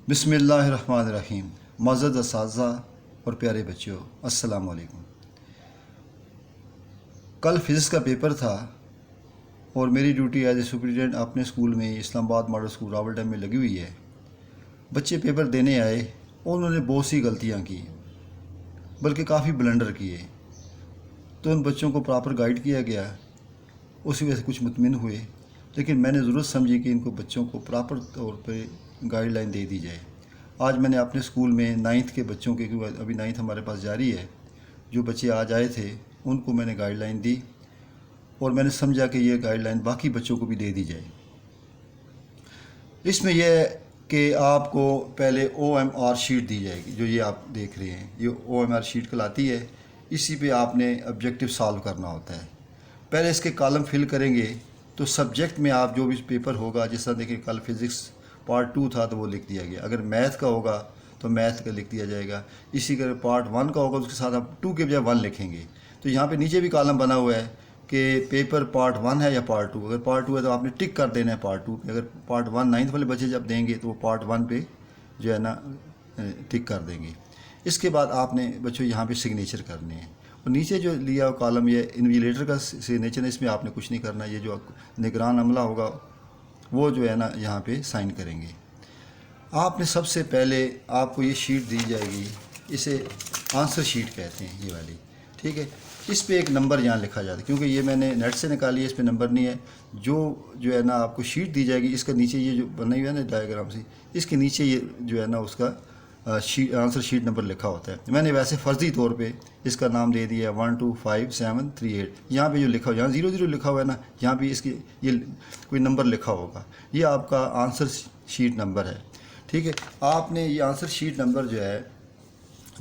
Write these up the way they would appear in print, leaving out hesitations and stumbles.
بسم اللہ الرحمن الرحیم۔ معزز اساتذہ اور پیارے بچوں، السلام علیکم۔ کل فزکس کا پیپر تھا اور میری ڈیوٹی ایز اے سپرنٹینڈنٹ اپنے اسکول میں اسلام آباد ماڈل اسکول راولٹن میں لگی ہوئی ہے۔ بچے پیپر دینے آئے اور انہوں نے بہت سی غلطیاں کی، بلکہ کافی بلنڈر کیے، تو ان بچوں کو پراپر گائیڈ کیا گیا، اسی وجہ سے کچھ مطمئن ہوئے۔ لیکن میں نے ضرورت سمجھی کہ ان کو بچوں کو پراپر طور پہ گائیڈ لائن دے دی جائے۔ آج میں نے اپنے اسکول میں 9th کے بچوں کے، ابھی 9th ہمارے پاس جاری ہے، جو بچے آج آئے تھے ان کو میں نے گائیڈ لائن دی، اور میں نے سمجھا کہ یہ گائیڈ لائن باقی بچوں کو بھی دے دی جائے۔ اس میں یہ ہے کہ آپ کو پہلے OMR شیٹ دی جائے گی، جو یہ آپ دیکھ رہے ہیں، یہ OMR شیٹ کہلاتی ہے۔ اسی پہ آپ نے آبجیکٹیو سالو کرنا ہوتا ہے۔ پہلے اس کے کالم فل کریں گے تو سبجیکٹ میں آپ جو بھی پیپر ہوگا، جس طرح دیکھیں کل فزکس پارٹ 2 تھا تو وہ لکھ دیا گیا، اگر میتھ کا ہوگا تو میتھ کا لکھ دیا جائے گا، اسی کا پارٹ 1 کا ہوگا اس کے ساتھ آپ 2 کے بجائے 1 لکھیں گے۔ تو یہاں پہ نیچے بھی کالم بنا ہوا ہے کہ پیپر پارٹ 1 ہے یا پارٹ 2۔ اگر پارٹ 2 ہے تو آپ نے ٹک کر دینا ہے پارٹ 2 پہ، اگر پارٹ 1 9th والے بچے جب دیں گے تو وہ پارٹ 1 پہ جو ہے نا ٹک کر دیں گے۔ اس کے بعد آپ نے بچوں یہاں پہ سگنیچر کرنے ہیں، اور نیچے جو لیا کالم یہ انویلیٹر کا سگنیچر ہے، اس میں آپ نے کچھ نہیں کرنا، یہ جو نگران عملہ ہوگا وہ جو ہے نا یہاں پہ سائن کریں گے۔ آپ نے سب سے پہلے آپ کو یہ شیٹ دی جائے گی، اسے آنسر شیٹ کہتے ہیں، یہ والی، ٹھیک ہے۔ اس پہ ایک نمبر یہاں لکھا جاتا ہے، کیونکہ یہ میں نے نیٹ سے نکالی ہے، اس پہ نمبر نہیں ہے۔ جو ہے نا آپ کو شیٹ دی جائے گی، اس کا نیچے یہ جو بنائی ہوئی ہے نا ڈائیگرام سے، اس کے نیچے یہ جو ہے نا اس کا آنسر شیٹ نمبر لکھا ہوتا ہے۔ میں نے ویسے فرضی طور پہ اس کا نام دے دیا 125738۔ یہاں پہ جو لکھا ہوا، یہاں 00 لکھا ہوا ہے نا، یہاں پہ اس کی یہ کوئی نمبر لکھا ہوگا، یہ آپ کا آنسر شیٹ نمبر ہے، ٹھیک ہے۔ آپ نے یہ آنسر شیٹ نمبر جو ہے،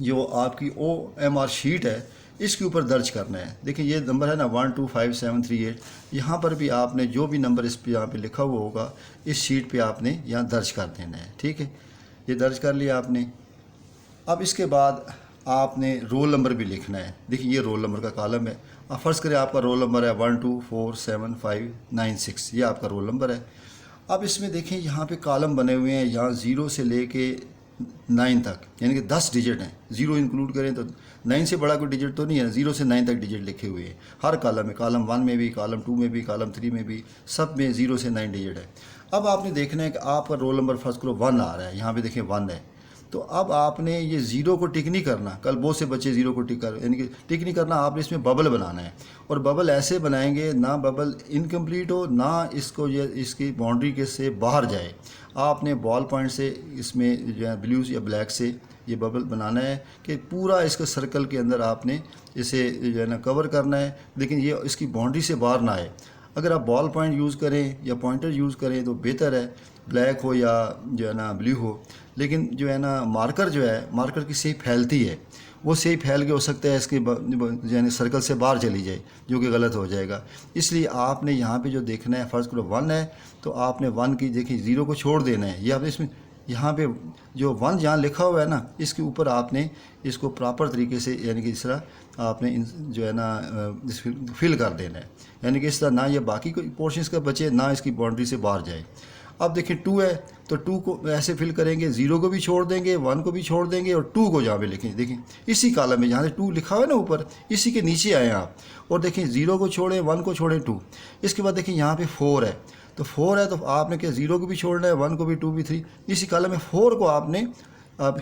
جو آپ کی OMR شیٹ ہے، اس کے اوپر درج کرنا ہے۔ دیکھیں یہ نمبر ہے نا 125738، یہاں پر بھی آپ نے جو بھی نمبر اس پہ یہاں پہ لکھا ہوا ہوگا، اس شیٹ پہ آپ نے یہاں درج کر دینا ہے، ٹھیک ہے۔ یہ درج کر لیا آپ نے۔ اب اس کے بعد آپ نے رول نمبر بھی لکھنا ہے۔ دیکھیں یہ رول نمبر کا کالم ہے، اب فرض کریں آپ کا رول نمبر ہے 12475596، یہ آپ کا رول نمبر ہے۔ اب اس میں دیکھیں یہاں پہ کالم بنے ہوئے ہیں، یہاں 0 سے لے کے 9 تک، یعنی کہ 10 ڈیجٹ ہیں، 0 انکلوڈ کریں تو 9 سے بڑا کوئی ڈیجٹ تو نہیں ہے، 0 سے 9 تک ڈیجٹ لکھے ہوئے ہیں ہر کالم میں، کالم 1 میں بھی، کالم 2 میں بھی، کالم 3 میں بھی، سب میں 0 سے 9 ڈیجٹ ہے۔ اب آپ نے دیکھنا ہے کہ آپ کا رول نمبر فرض کرو 1 آ رہا ہے، یہاں پہ دیکھیں 1 ہے، تو اب آپ نے یہ 0 کو ٹک نہیں کرنا۔ کل بہت سے بچے 0 کو یعنی کہ ٹک نہیں کرنا، آپ نے اس میں ببل بنانا ہے، اور ببل ایسے بنائیں گے نہ ببل انکمپلیٹ ہو، نہ اس کو یہ اس کی باؤنڈری کے سے باہر جائے۔ آپ نے بال پوائنٹ سے اس میں جو ہے بلیو یا بلیک سے یہ ببل بنانا ہے کہ پورا اس کے سرکل کے اندر آپ نے اسے جو ہے نا کور کرنا ہے، لیکن یہ اس کی باؤنڈری سے باہر نہ آئے۔ اگر آپ بال پوائنٹ یوز کریں یا پوائنٹر یوز کریں تو بہتر ہے، بلیک ہو یا جو ہے نا بلیو ہو، لیکن جو ہے نا مارکر جو ہے، مارکر کی صحیح پھیلتی ہے، وہ صحیح پھیل کے ہو سکتا ہے اس کے یعنی سرکل سے باہر چلی جائے، جو کہ غلط ہو جائے گا۔ اس لیے آپ نے یہاں پہ جو دیکھنا ہے، فرض کرو 1 ہے تو آپ نے 1 کی دیکھیں 0 کو چھوڑ دینا ہے، یہ آپ نے اس میں یہاں پہ جو 1 جہاں لکھا ہوا ہے نا، اس کے اوپر آپ نے اس کو پراپر طریقے سے یعنی کہ اس طرح آپ نے جو ہے نا فل کر دینا ہے، یعنی کہ اس طرح نہ یہ باقی کوئی پورشنس کا بچے، نہ اس کی باؤنڈری سے باہر جائے۔ اب دیکھیں 2 ہے تو 2 کو ایسے فل کریں گے، 0 کو بھی چھوڑ دیں گے، 1 کو بھی چھوڑ دیں گے، اور 2 کو جہاں پہ لکھیں، دیکھیں اسی کالم میں جہاں سے 2 لکھا ہوا ہے نا اوپر، اسی کے نیچے آئیں آپ، اور دیکھیں 0 کو چھوڑیں، 1 کو چھوڑیں، 2۔ اس کے بعد دیکھیں یہاں پہ 4 ہے، تو 4 ہے تو آپ نے کہ 0 کو بھی چھوڑنا ہے، 1 کو بھی، 2 بھی، 3، اسی کالم میں 4 کو آپ نے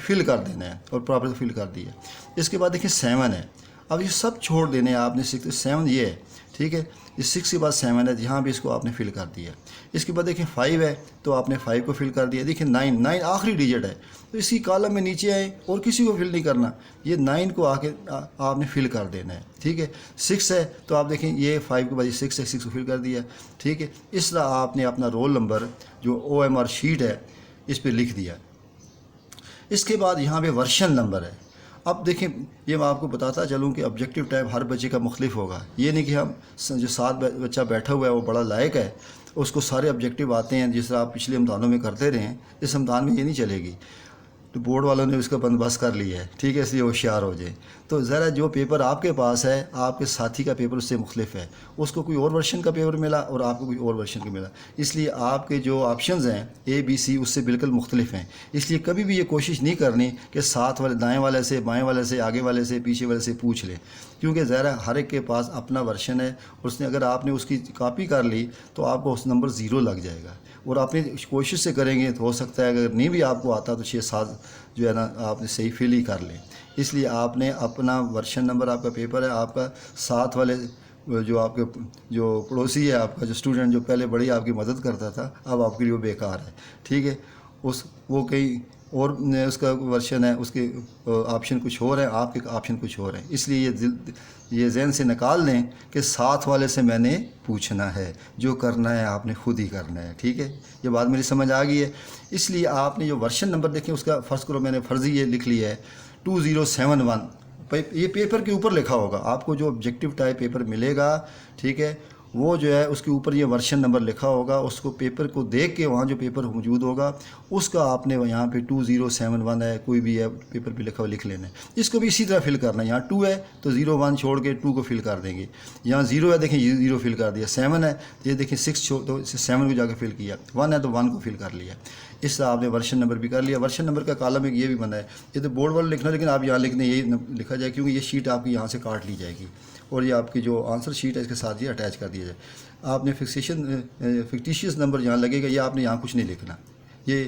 فل کر دینا ہے، اور پراپر فل کر دیا۔ اس کے بعد دیکھیں 7 ہے، اب یہ سب چھوڑ دینے ہیں آپ نے، 7 یہ ہے، ٹھیک ہے، یہ 6 کے بعد 7 ہے، یہاں بھی اس کو آپ نے فل کر دیا۔ اس کے بعد دیکھیں 5 ہے تو آپ نے 5 کو فل کر دیا۔ دیکھیں 9 آخری ڈیجٹ ہے، تو اسی کالم میں نیچے آئیں اور کسی کو فل نہیں کرنا، یہ 9 کو آ کے آپ نے فل کر دینا ہے، ٹھیک ہے۔ 6 ہے تو آپ دیکھیں یہ 5 کے بعد یہ 6 ہے، 6 کو فل کر دیا، ٹھیک ہے۔ اس طرح آپ نے اپنا رول نمبر جو OMR شیٹ ہے اس پہ لکھ دیا۔ اس کے بعد یہاں پہ ورشن نمبر ہے۔ اب دیکھیں یہ میں آپ کو بتاتا چلوں کہ آبجیکٹیو ٹائپ ہر بچے کا مختلف ہوگا، یہ نہیں کہ ہم جو ساتھ بچہ بیٹھا ہوا ہے وہ بڑا لائق ہے، اس کو سارے آبجیکٹیو آتے ہیں جس طرح آپ پچھلے امتحانوں میں کرتے رہے ہیں، اس امتحان میں یہ نہیں چلے گی۔ تو بورڈ والوں نے اس کا بندوبست کر لیا ہے، ٹھیک ہے، اس لیے ہوشیار ہو جائیں۔ تو ذرا جو پیپر آپ کے پاس ہے، آپ کے ساتھی کا پیپر اس سے مختلف ہے، اس کو کوئی اور ورژن کا پیپر ملا اور آپ کو کوئی اور ورژن کا ملا، اس لیے آپ کے جو آپشنز ہیں اے بی سی اس سے بالکل مختلف ہیں۔ اس لیے کبھی بھی یہ کوشش نہیں کرنی کہ ساتھ والے دائیں والے سے، بائیں والے سے، آگے والے سے، پیچھے والے سے پوچھ لیں، کیونکہ ظاہر ہر ایک کے پاس اپنا ورژن ہے، اس نے اگر آپ نے اس کی کاپی کر لی تو آپ کو اس نمبر 0 لگ جائے گا، اور اپنی کوشش سے کریں گے تو ہو سکتا ہے اگر نہیں بھی آپ کو آتا تو 6-7 جو ہے نا آپ نے صحیح فل ہی کر لیں۔ اس لیے آپ نے اپنا ورژن نمبر، آپ کا پیپر ہے، آپ کا ساتھ والے جو آپ کے جو پڑوسی ہے، آپ کا جو اسٹوڈنٹ جو پہلے بڑی آپ کی مدد کرتا تھا، اب آپ کے لیے وہ بیکار ہے، ٹھیک ہے، وہ کئی اور اس کا ورژن ہے، اس کے آپشن کچھ اور ہیں، آپ کے آپشن کچھ اور ہیں۔ اس لیے یہ ذہن سے نکال لیں کہ ساتھ والے سے میں نے پوچھنا ہے، جو کرنا ہے آپ نے خود ہی کرنا ہے، ٹھیک ہے، یہ بات میری سمجھ آ گئی ہے۔ اس لیے آپ نے جو ورژن نمبر دیکھیں اس کا فرض کرو میں نے فرضی یہ لکھ لیا ہے 2071، یہ پیپر کے اوپر لکھا ہوگا، آپ کو جو آبجیکٹیو ٹائپ پیپر ملے گا، ٹھیک ہے، وہ جو ہے اس کے اوپر یہ ورژن نمبر لکھا ہوگا، اس کو پیپر کو دیکھ کے وہاں جو پیپر موجود ہوگا اس کا آپ نے یہاں پہ 2071 ہے، کوئی بھی ہے پیپر پہ لکھا ہوا لکھ لینا ہے۔ اس کو بھی اسی طرح فل کرنا ہے، یہاں 2 ہے تو 01 چھوڑ کے 2 کو فل کر دیں گے، یہاں 0 ہے دیکھیں 0 فل کر دیا، 7 ہے تو یہ دیکھیں 6 تو 7 کو جا کے فل کیا، 1 ہے تو 1 کو فل کر لیا۔ اس طرح آپ نے ورژن نمبر بھی کر لیا۔ ورژن نمبر کا کالم ایک یہ بھی بنا ہے، یہ تو بورڈ والا لکھنا، لیکن آپ یہاں لکھ دیں، یہی لکھا جائے کیونکہ یہ شیٹ آپ کی یہاں سے کاٹ لی جائے گی اور یہ آپ کی جو آنسر شیٹ ہے اس کے ساتھ یہ اٹیچ کر دیا جائے۔ آپ نے فکٹیشیس نمبر یہاں لگے گا، یہ آپ نے یہاں کچھ نہیں لکھنا، یہ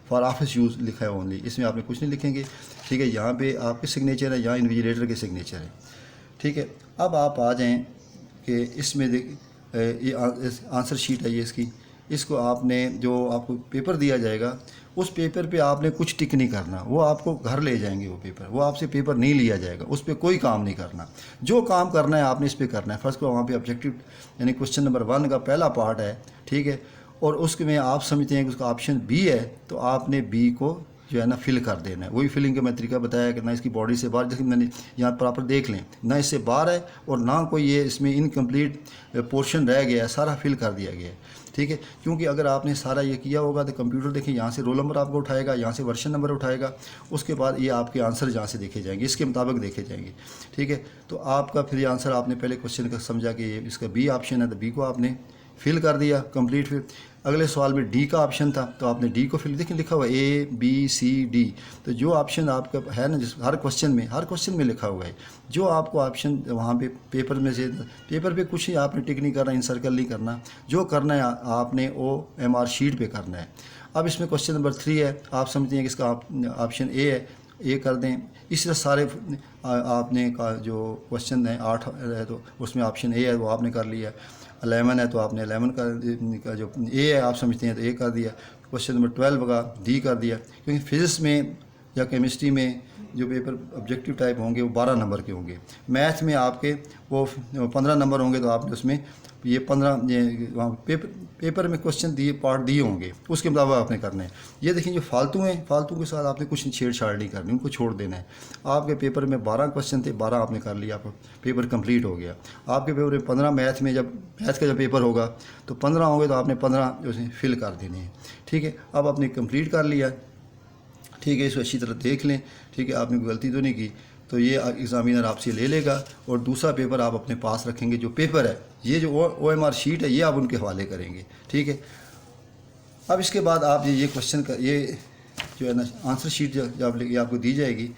فار آفس یوز لکھا ہے اونلی، اس میں آپ نے کچھ نہیں لکھیں گے، ٹھیک ہے۔ یہاں پہ آپ کے سگنیچر ہے، یہاں انویجیلیٹر کے سگنیچر ہے، ٹھیک ہے۔ اب آپ آ جائیں کہ اس میں یہ آنسر شیٹ ہے، یہ اس کو آپ نے جو آپ کو پیپر دیا جائے گا اس پیپر پہ آپ نے کچھ ٹک نہیں کرنا، وہ آپ کو گھر لے جائیں گے وہ پیپر، وہ آپ سے پیپر نہیں لیا جائے گا، اس پہ کوئی کام نہیں کرنا، جو کام کرنا ہے آپ نے اس پہ کرنا ہے۔ فرض کو وہاں پہ آبجیکٹیو یعنی کوشچن نمبر 1 کا پہلا پارٹ ہے، ٹھیک ہے، اور اس میں آپ سمجھتے ہیں کہ اس کا آپشن بی ہے تو آپ نے بی کو جو ہے نا فل کر دینا ہے۔ وہی فلنگ کا میں طریقہ بتایا کہ نہ اس کی باڈی سے باہر، جیسے میں نے یہاں پراپر دیکھ لیں، نہ اس سے باہر ہے اور نہ کوئی یہ اس میں انکمپلیٹ پورشن رہ گیا ہے، سارا فل کر دیا گیا ہے، ٹھیک ہے۔ کیونکہ اگر آپ نے سارا یہ کیا ہوگا تو کمپیوٹر دیکھیں یہاں سے رول نمبر آپ کو اٹھائے گا، یہاں سے ورژن نمبر اٹھائے گا، اس کے بعد یہ آپ کے آنسر جہاں سے دیکھے جائیں گے، اس کے مطابق دیکھے جائیں گے، ٹھیک ہے۔ تو آپ کا پھر یہ آنسر آپ نے پہلے کوشچن کا سمجھا کہ اس کا بی آپشن ہے تو بی کو آپ نے فل کر دیا کمپلیٹ۔ پھر اگلے سوال میں ڈی کا آپشن تھا تو آپ نے ڈی کو فل، دیکھیں لکھا ہوا اے بی سی ڈی، تو جو آپشن آپ کا ہے نا جس ہر کوشچن میں لکھا ہوا ہے، جو آپ کو آپشن وہاں پہ پیپر میں سے، پیپر پہ کچھ ہی آپ نے ٹک نہیں کرنا، انسرکل نہیں کرنا، جو کرنا ہے آپ نے او ایم آر شیٹ پہ کرنا ہے۔ اب اس میں کوشچن نمبر 3 ہے، آپ سمجھتے ہیں کہ اس کا آپشن اے ہے، اے کر دیں۔ اس طرح سارے آپ نے جو کوشچن ہیں 8 ہے تو اس میں آپشن اے ہے وہ آپ نے کر لیا، 11 ہے تو آپ نے 11 کا جو اے ہے آپ سمجھتے ہیں تو اے کر دیا، کوشچن نمبر 12 کا ڈی کر دیا، کیونکہ فزکس میں یا کیمسٹری میں جو پیپر آبجیکٹیو ٹائپ ہوں گے وہ 12 نمبر کے ہوں گے، میتھ میں آپ کے وہ 15 نمبر ہوں گے، تو آپ نے اس میں یہ 15 پیپر میں کوشچن پارٹ دیے ہوں گے، اس کے مطابق آپ نے کرنا ہے۔ یہ دیکھیں جو فالتو ہیں، فالتو کے ساتھ آپ نے کچھ چھیڑ چھاڑ نہیں کرنی، ان کو چھوڑ دینا ہے۔ آپ کے پیپر میں 12 کوشچن تھے، 12 آپ نے کر لیا، آپ کا پیپر کمپلیٹ ہو گیا۔ آپ کے پیپر میں 15 میتھ کا جب پیپر ہوگا تو 15 ہوں گے تو آپ نے 15 جو فل کر دینے ہیں، ٹھیک ہے۔ اب آپ نے کمپلیٹ کر لیا، ٹھیک ہے، اس کو اچھی طرح دیکھ لیں، ٹھیک ہے، آپ نے کوئی غلطی تو نہیں کی، تو یہ ایگزامینر آپ سے لے لے گا اور دوسرا پیپر آپ اپنے پاس رکھیں گے۔ جو پیپر ہے یہ جو او ایم آر شیٹ ہے یہ آپ ان کے حوالے کریں گے، ٹھیک ہے۔ اب اس کے بعد آپ یہ کوشچن کا یہ جو ہے نا آنسر شیٹ جب یہ آپ کو دی جائے گی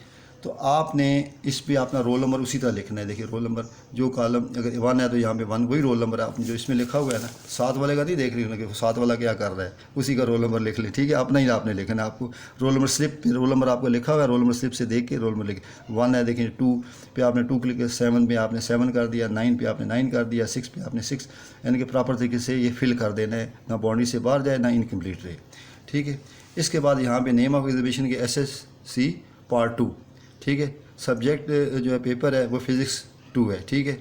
تو آپ نے اس پہ اپنا رول نمبر اسی طرح لکھنا ہے۔ دیکھیے رول نمبر جو کالم اگر 1 ہے تو یہاں پہ 1 وہی رول نمبر ہے، آپ نے جو اس میں لکھا ہوا ہے نا، 7 والے کا نہیں دیکھ رہی کہ 7 والا کیا کر رہا ہے، اسی کا رول نمبر لکھ لیں، ٹھیک ہے، اپنا ہی آپ نے لکھنا ہے۔ آپ کو رول نمبر سلپ پہ رول نمبر آپ کو لکھا ہوا ہے، رول نمبر سلپ سے دیکھ کے رول نمبر لکھ 1 ہے، دیکھیں 2 پہ آپ نے 2 کلک کیا، 7 پہ آپ نے 7 کر دیا، 9 پہ آپ نے 9 کر دیا، 6 پہ آپ نے 6، یعنی کہ پراپر طریقے سے یہ فل کر دینا ہے، نہ باؤنڈری سے باہر جائے نہ انکمپلیٹ رہے، ٹھیک ہے۔ اس کے بعد یہاں پہ نیم آف ایگزیبیشن کے ایس ایس سی پارٹ 2، ٹھیک ہے، سبجیکٹ جو ہے پیپر ہے وہ فزکس 2 ہے، ٹھیک ہے،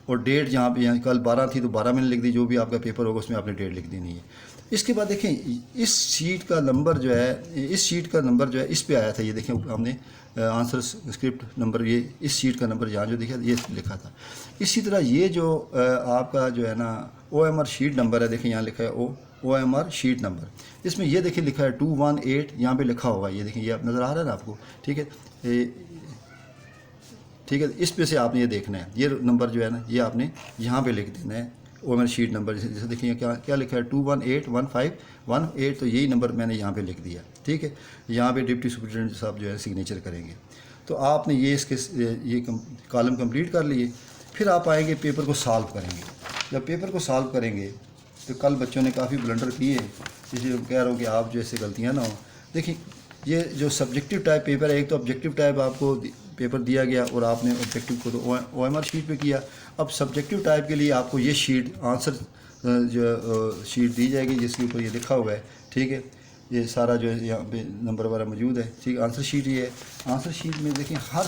اور ڈیٹ یہاں کل 12 تھی تو 12 میں نے لکھ دی، جو بھی آپ کا پیپر ہوگا اس میں آپ نے ڈیٹ لکھ دینی ہے۔ اس کے بعد دیکھیں اس شیٹ کا نمبر جو ہے اس پہ آیا تھا، یہ دیکھیں ہم نے آنسر اسکرپٹ نمبر، یہ اس شیٹ کا نمبر یہاں جو دیکھا یہ لکھا تھا۔ اسی طرح یہ جو آپ کا جو ہے نا O M R sheet number ہے، دیکھیں یہاں لکھا ہے OMR شیٹ نمبر. اس میں یہ دیکھیں لکھا ہے 218 یہاں پہ لکھا ہوگا, یہ دیکھیں یہ آپ نظر آ رہا ہے نا آپ کو, ٹھیک ہے. ٹھیک ہے, اس پہ سے آپ نے یہ دیکھنا ہے, یہ نمبر جو ہے نا یہ آپ نے یہاں پہ لکھ دینا ہے OMR شیٹ نمبر. جیسے دیکھیں کیا لکھا ہے 2181518, تو یہی نمبر میں نے یہاں پہ لکھ دیا. ٹھیک ہے, یہاں پہ ڈپٹی سپرنٹینڈنٹ صاحب جو ہے سگنیچر کریں گے. تو آپ نے یہ اس کے یہ کالم کمپلیٹ کر لیے. پھر آپ آئیں گے پیپر کو سالو کریں گے. جب پیپر کو سالو کریں گے تو کل بچوں نے کافی بلنڈر کیے, اس لیے کہہ رہا ہوں کہ آپ جو ایسے غلطیاں نہ ہوں. دیکھیں یہ جو سبجیکٹیو ٹائپ پیپر ہے, ایک تو آبجیکٹیو ٹائپ آپ کو پیپر دیا گیا اور آپ نے آبجیکٹیو کو تو OMR شیٹ پہ کیا. اب سبجیکٹیو ٹائپ کے لیے آپ کو یہ شیٹ آنسر جو شیٹ دی جائے گی جس کے اوپر یہ لکھا ہوا ہے. ٹھیک ہے, یہ سارا جو ہے یہاں پہ نمبر وغیرہ موجود ہے. ٹھیک, آنسر شیٹ یہ ہے. آنسر شیٹ میں دیکھیں ہر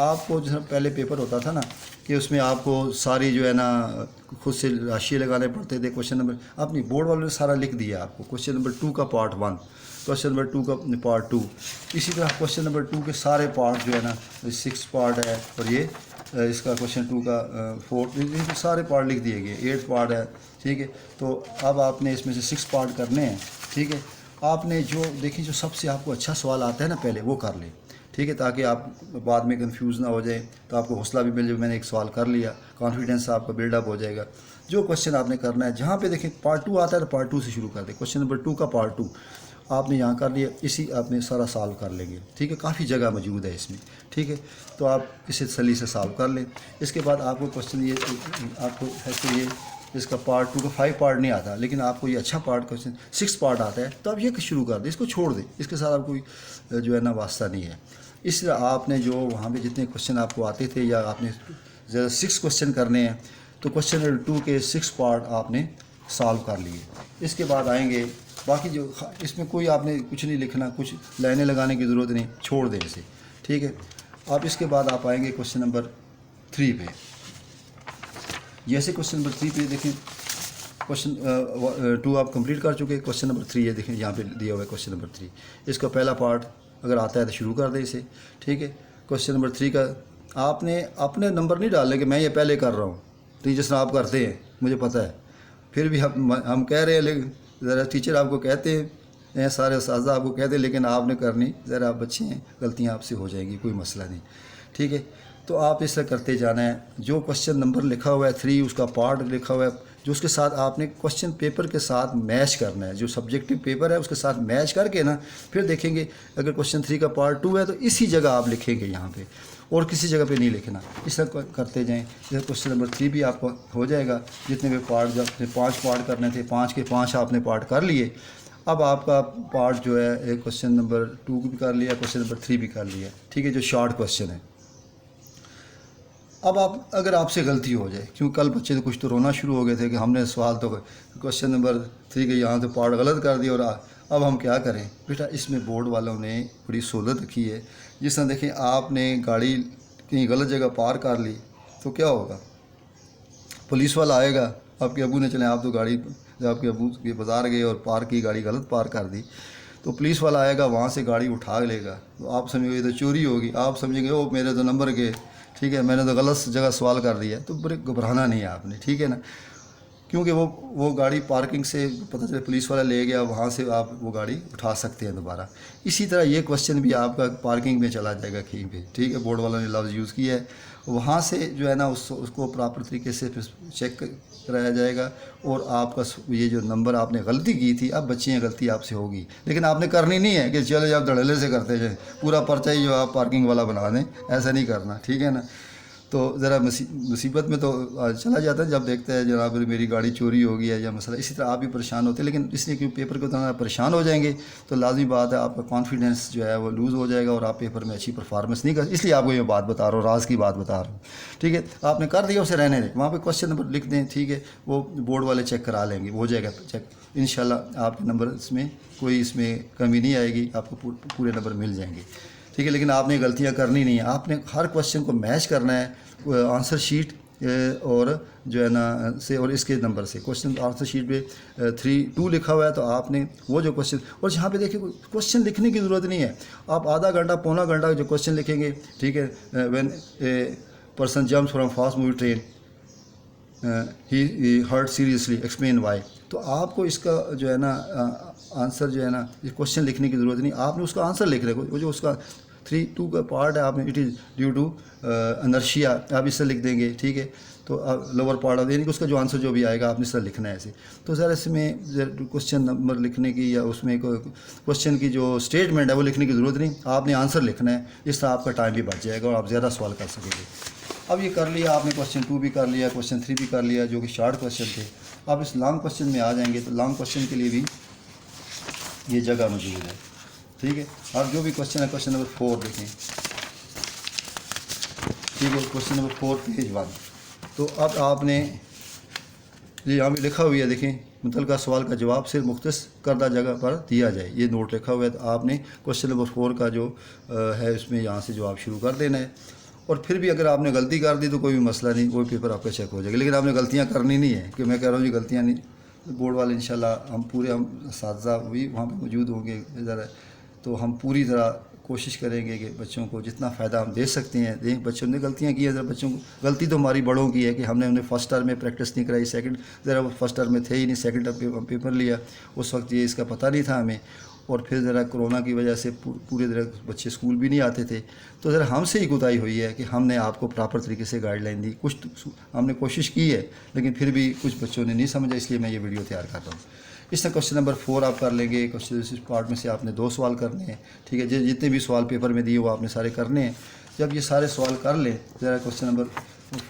آپ کو جو پہلے پیپر ہوتا تھا نا کہ اس میں آپ کو ساری جو ہے نا خود سے راشی لگانے پڑتے تھے. کوشچن نمبر اپنی بورڈ والوں نے سارا لکھ دیا آپ کو. کوشچن نمبر 2 کا پارٹ 1, کوشچن نمبر 2 کا پارٹ 2, اسی طرح کوشچن نمبر 2 کے سارے پارٹ جو ہے نا 6 پارٹ ہے, اور یہ اس کا کوشچن 2 کا 4 سارے پارٹ لکھ دیے گئے, 8 پارٹ ہے. ٹھیک ہے, تو اب آپ نے اس میں سے 6 پارٹ کرنے ہیں. ٹھیک ہے, آپ نے جو دیکھیں جو سب سے آپ کو اچھا سوال آتا ہے نا پہلے وہ کر لیں. ٹھیک ہے, تاکہ آپ بعد میں کنفیوز نہ ہو جائے, تو آپ کو حوصلہ بھی مل جائے, میں نے ایک سوال کر لیا, کانفیڈنس آپ کا بلڈ اپ ہو جائے گا. جو کوشچن آپ نے کرنا ہے جہاں پہ دیکھیں پارٹ 2 آتا ہے تو پارٹ 2 سے شروع کر دیں. کوشچن نمبر 2 کا پارٹ 2 آپ نے یہاں کر لیا, اسی آپ نے سارا سالو کر لیں گے. ٹھیک ہے, کافی جگہ موجود ہے اس میں. ٹھیک ہے, تو آپ اسے تسلی سے سالو کر لیں. اس کے بعد آپ کو کوشچن یہ آپ کو ایسے یہ اس کا پارٹ 2 کا 5 پارٹ نہیں آتا, لیکن آپ کو یہ اچھا پارٹ کوشچن 6 پارٹ آتا ہے, تو آپ یہ شروع کر دیں, اس کو چھوڑ دیں, اس کے ساتھ آپ کوئی جو ہے نا واسطہ نہیں ہے. اس طرح آپ نے جو وہاں پہ جتنے کوشچن آپ کو آتے تھے یا آپ نے 6 کوشچن کرنے ہیں, تو کوشچن نمبر 2 کے 6 پارٹ آپ نے سالو کر لیے. اس کے بعد آئیں گے باقی جو اس میں کوئی آپ نے کچھ نہیں لکھنا, کچھ لائنیں لگانے کی ضرورت نہیں, چھوڑ دیں اسے. ٹھیک ہے, اب اس کے بعد آپ آئیں گے کوشچن نمبر 3 پہ. جیسے کوشچن نمبر 3 پہ دیکھیں کوشچن 2 آپ کمپلیٹ کر چکے, کوشچن نمبر 3 یہ دیکھیں یہاں پہ دیا ہوا ہے کوشچن نمبر 3. اس کا پہلا پارٹ اگر آتا ہے تو شروع کر دیں اسے. ٹھیک ہے, کوشچن نمبر 3 کا آپ نے اپنے نمبر نہیں ڈالے کہ میں یہ پہلے کر رہا ہوں, تو جس طرح آپ کرتے ہیں مجھے پتہ ہے, پھر بھی ہم کہہ رہے ہیں, لیکن ذرا ٹیچر آپ کو کہتے ہیں, سارے اساتذہ آپ کو کہتے ہیں, لیکن آپ نے کرنی, ذرا آپ بچے ہیں, غلطیاں آپ سے ہو جائیں گی, کوئی مسئلہ نہیں. ٹھیک ہے, تو آپ اس طرح کرتے جانا ہے. جو کوشچن نمبر لکھا ہوا ہے 3 اس کا پارٹ لکھا ہوا ہے, جو اس کے ساتھ آپ نے کوشچن پیپر کے ساتھ میچ کرنا ہے, جو سبجیکٹیو پیپر ہے اس کے ساتھ میچ کر کے نا پھر دیکھیں گے. اگر کوشچن 3 کا پارٹ 2 ہے تو اسی جگہ آپ لکھیں گے یہاں پہ, اور کسی جگہ پہ نہیں لکھنا. اس طرح کرتے جائیں. جیسے کوشچن نمبر 3 بھی آپ کو ہو جائے گا. جتنے بھی پارٹ جب 5 پارٹ کرنے تھے 5 کے 5 آپ نے پارٹ کر لیے. اب آپ کا پارٹ جو ہے کوشچن نمبر 2 بھی کر لیا, کوشچن نمبر 3 بھی کر لیا. ٹھیک ہے, جو شارٹ کوشچن ہے. اب اگر آپ سے غلطی ہو جائے, کیوں کل بچے تو کچھ تو رونا شروع ہو گئے تھے کہ ہم نے سوال تو کوشچن نمبر 3 کے یہاں تو پارٹ غلط کر دیا, اور اب ہم کیا کریں. بیٹا اس میں بورڈ والوں نے بڑی سہولت رکھی ہے. جس طرح دیکھیں آپ نے گاڑی کہیں غلط جگہ پار کر لی تو کیا ہوگا, پولیس والا آئے گا, آپ کے ابو نے چلیں آپ تو گاڑی جب آپ کے ابو کے بازار گئے اور پار کی گاڑی غلط پار کر دی, تو پولیس والا آئے گا, وہاں سے گاڑی اٹھا لے گا, تو آپ سمجھیں گے یہ تو چوری ہوگی, آپ سمجھیں گے او میرے تو نمبر گئے. ٹھیک ہے, میں نے تو غلط جگہ سوال کر دیا. تو بڑے گھبرانا نہیں ہے آپ نے. ٹھیک ہے نا, کیونکہ وہ گاڑی پارکنگ سے پتہ چلے پولیس والا لے گیا, وہاں سے آپ وہ گاڑی اٹھا سکتے ہیں دوبارہ. اسی طرح یہ کوشچن بھی آپ کا پارکنگ میں چلا جائے گا کہیں پہ. ٹھیک ہے, بورڈ والوں نے لفظ یوز کیا ہے, وہاں سے جو ہے نا اس کو پراپر طریقے سے چیک کرایا جائے گا, اور آپ کا یہ جو نمبر آپ نے غلطی کی تھی, اب بچے ہیں غلطی آپ سے ہوگی, لیکن آپ نے کرنی نہیں ہے کہ چلو آپ دھڑلے سے کرتے جائیں, پورا پرچہ ہی جو آپ پارکنگ والا بنا دیں, ایسا نہیں کرنا. ٹھیک ہے نا, تو ذرا مصیبت میں تو چلا جاتا ہے جب دیکھتا ہے جناب میری گاڑی چوری ہو گئی ہے یا مسئلہ. اسی طرح آپ بھی پریشان ہوتے ہیں, لیکن اس لیے کہ پیپر کو اتنا پریشان ہو جائیں گے تو لازمی بات ہے آپ کا کانفیڈنس جو ہے وہ لوز ہو جائے گا, اور آپ پیپر میں اچھی پرفارمنس نہیں کر. اس لیے آپ کو یہ بات بتا رہا ہوں, راز کی بات بتا رہا ہوں. ٹھیک ہے, آپ نے کر دیا, اسے رہنے دیں, وہاں پہ کوشچن نمبر لکھ دیں. ٹھیک ہے, وہ بورڈ والے چیک کرا لیں گے, ہو جائے گا چیک انشاءاللہ. آپ کے نمبر اس میں کوئی اس میں کمی نہیں آئے گی, آپ کو پورے نمبر مل جائیں گے. ٹھیک ہے, لیکن آپ نے غلطیاں کرنی نہیں ہیں. آپ نے ہر کوشچن کو میچ کرنا ہے آنسر شیٹ اور جو ہے نا سے, اور اس کے نمبر سے. کوشچن آنسر شیٹ پہ 2 لکھا ہوا ہے, تو آپ نے وہ جو کوشچن, اور جہاں پہ دیکھیں کوشچن لکھنے کی ضرورت نہیں ہے, آپ آدھا گھنٹہ پونا گھنٹہ جو کوشچن لکھیں گے. ٹھیک ہے, when a person jumps from fast movie train he hurt seriously explain why, تو تو آپ کو اس کا جو ہے نا آنسر جو ہے نا یہ کوشچن لکھنے کی ضرورت نہیں, آپ نے اس کا آنسر لکھ رہے وہ جو اس کا 3-2 کا پارٹ ہے, آپ نے it is due to inertia آپ اس سے لکھ دیں گے, ٹھیک ہے. تو لوور پارٹ آف یعنی کہ اس کا جو آنسر جو بھی آئے گا آپ نے اس طرح لکھنا ہے ایسے. تو ذرا اس میں کوشچن نمبر لکھنے کی یا اس میں کوشچن کی جو اسٹیٹمنٹ ہے وہ لکھنے کی ضرورت نہیں, آپ نے آنسر لکھنا ہے. اس طرح آپ کا ٹائم بھی بچ جائے گا اور آپ زیادہ سوال کر سکیں گے. اب یہ کر لیا آپ نے, کوشچن 2 بھی کر لیا, کوشچن 3 بھی کر لیا جو کہ شارٹ کوشچن تھے. اب اس لانگ کوشچن میں آ جائیں گے تو لانگ کوشچن کے لیے بھی یہ جگہ موجود ہے, ٹھیک ہے. اب جو بھی کوشچن ہے کوشچن نمبر 4 دیکھیں, ٹھیک ہے. Question number 4 page 1. تو اب آپ نے یہ یہاں بھی لکھا ہوا ہے دیکھیں, متعلقہ سوال کا جواب صرف مختص کردہ جگہ پر دیا جائے, یہ نوٹ لکھا ہوا ہے. تو آپ نے کوشچن نمبر 4 کا جو ہے اس میں یہاں سے جواب شروع کر دینا ہے. اور پھر بھی اگر آپ نے غلطی کر دی تو کوئی بھی مسئلہ نہیں, کوئی پیپر آپ کا چیک ہو جائے گا. لیکن آپ نے غلطیاں کرنی نہیں ہے کہ میں کہہ رہا ہوں جی غلطیاں نہیں. بورڈ والے انشاءاللہ ہم پورے اساتذہ بھی وہاں پہ موجود ہوں گے ذرا, تو ہم پوری طرح کوشش کریں گے کہ بچوں کو جتنا فائدہ ہم دے سکتے ہیں دیں. بچوں نے غلطیاں کی ہیں, ذرا بچوں کو غلطی تو ہماری بڑوں کی ہے کہ ہم نے انہیں فرسٹ ٹرم میں پریکٹس نہیں کرائی, سیکنڈ ذرا وہ فرسٹ ٹرم میں تھے ہی نہیں, سیکنڈ ٹرم پیپر لیا اس وقت یہ اس کا پتہ نہیں تھا ہمیں. اور پھر ذرا کرونا کی وجہ سے پورے ذرا بچے اسکول بھی نہیں آتے تھے, تو ذرا ہم سے ہی کوتاہی ہوئی ہے کہ ہم نے آپ کو پراپر طریقے سے گائیڈ لائن دی. کچھ ہم نے کوشش کی ہے لیکن پھر بھی کچھ بچوں نے نہیں سمجھا, اس لیے میں یہ ویڈیو تیار کر رہا ہوں. اس طرح کوشچن نمبر 4 آپ کر لیں گے. کوشچن اس پارٹ میں سے آپ نے 2 سوال کرنے ہیں, ٹھیک ہے. جتنے بھی سوال پیپر میں دیے وہ آپ نے سارے کرنے ہیں. جب یہ سارے سوال کر لیں ذرا کوشچن نمبر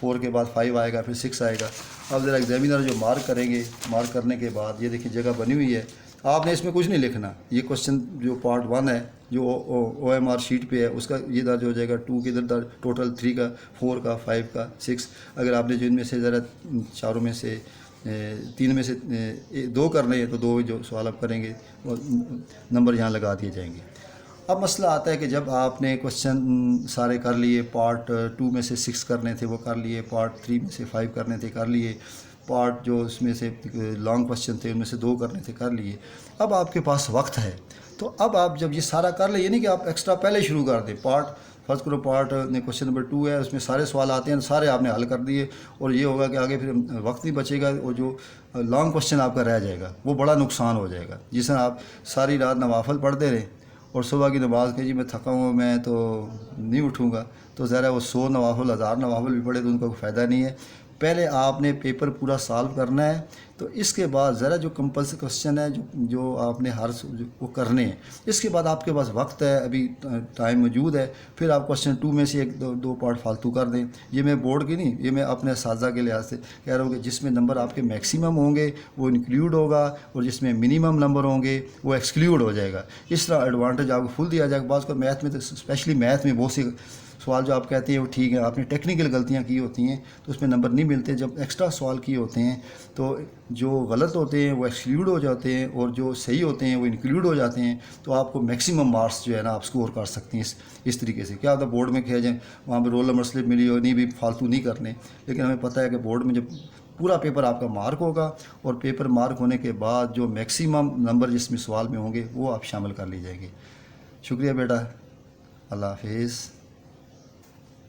4 کے بعد 5 آئے گا, پھر 6 آئے گا. اب ذرا ایگزامینر جو مارک کریں گے, مارک کرنے کے بعد یہ دیکھیں جگہ بنی ہوئی ہے. آپ نے اس میں کچھ نہیں لکھنا. یہ کوشچن جو پارٹ 1 ہے جو او ایم آر شیٹ پہ ہے اس کا یہ درج ہو جائے گا, 2 کے ادھر ٹوٹل 3 کا, 4 کا, 5 کا, 6. اگر آپ نے جو ان میں سے ذرا چاروں میں سے 3 میں سے 2 کرنے ہیں تو 2 جو سوال آپ کریں گے وہ نمبر یہاں لگا دیے جائیں گے. اب مسئلہ آتا ہے کہ جب آپ نے کوشچن سارے کر لیے, پارٹ 2 میں سے 6 کرنے تھے وہ کر لیے, پارٹ 3 میں سے 5 کرنے تھے کر لیے, پارٹ جو اس میں سے لانگ کوشچن تھے ان میں سے 2 کرنے تھے کر لیے. اب آپ کے پاس وقت ہے تو اب آپ جب یہ سارا کر لیں, یہ نہیں کہ آپ ایکسٹرا پہلے شروع کر دیں. فرض کرو پارٹ کوشچن نمبر 2 ہے, اس میں سارے سوال آتے ہیں, سارے آپ نے حل کر دیے, اور یہ ہوگا کہ آگے پھر وقت نہیں بچے گا, اور جو لانگ کوشچن آپ کا رہ جائے گا وہ بڑا نقصان ہو جائے گا. جس طرح آپ ساری رات نوافل پڑھتے رہیں اور صبح کی نماز کہ جی میں تھکا ہوں میں تو نہیں اٹھوں گا, تو ذرا وہ 100 نوافل 1000 نوافل بھی پڑھے تو ان کا کوئی فائدہ نہیں ہے. پہلے آپ نے پیپر پورا سالو کرنا ہے. تو اس کے بعد ذرا جو کمپلسری کوشچن ہے جو آپ نے وہ کرنے ہیں, اس کے بعد آپ کے پاس وقت ہے, ابھی ٹائم موجود ہے. پھر آپ کوشچن 2 میں سے 1-2 پارٹ فالتو کر دیں. یہ میں بورڈ کی نہیں, یہ میں اپنے اساتذہ کے لحاظ سے کہہ رہا ہوں کہ جس میں نمبر آپ کے میکسیمم ہوں گے وہ انکلیوڈ ہوگا, اور جس میں منیمم نمبر ہوں گے وہ ایکسکلیوڈ ہو جائے گا. اس طرح ایڈوانٹیج آپ کو فل دیا جائے گا. بعض کو میتھ میں تو اسپیشلی میتھ میں بہت سی سوال جو آپ کہتے ہیں وہ ٹھیک ہے, آپ نے ٹیکنیکل غلطیاں کی ہوتی ہیں تو اس میں نمبر نہیں ملتے. جب ایکسٹرا سوال کیے ہوتے ہیں تو جو غلط ہوتے ہیں وہ ایکسکلیوڈ ہو جاتے ہیں, اور جو صحیح ہوتے ہیں وہ انکلیوڈ ہو جاتے ہیں. تو آپ کو میکسیمم مارکس جو ہے نا آپ سکور کر سکتے ہیں اس طریقے سے. کیا ہوتا ہے بورڈ میں کہہ جائیں وہاں پہ رول نمبر سلپ ملی ہو, نہیں بھی فالتو نہیں کرنے. لیکن ہمیں پتہ ہے کہ بورڈ میں جب پورا پیپر آپ کا مارک ہوگا, اور پیپر مارک ہونے کے بعد جو میکسیمم نمبر جس میں سوال میں ہوں گے وہ آپ شامل کر لی جائیں گے. شکریہ بیٹا, اللہ حافظ.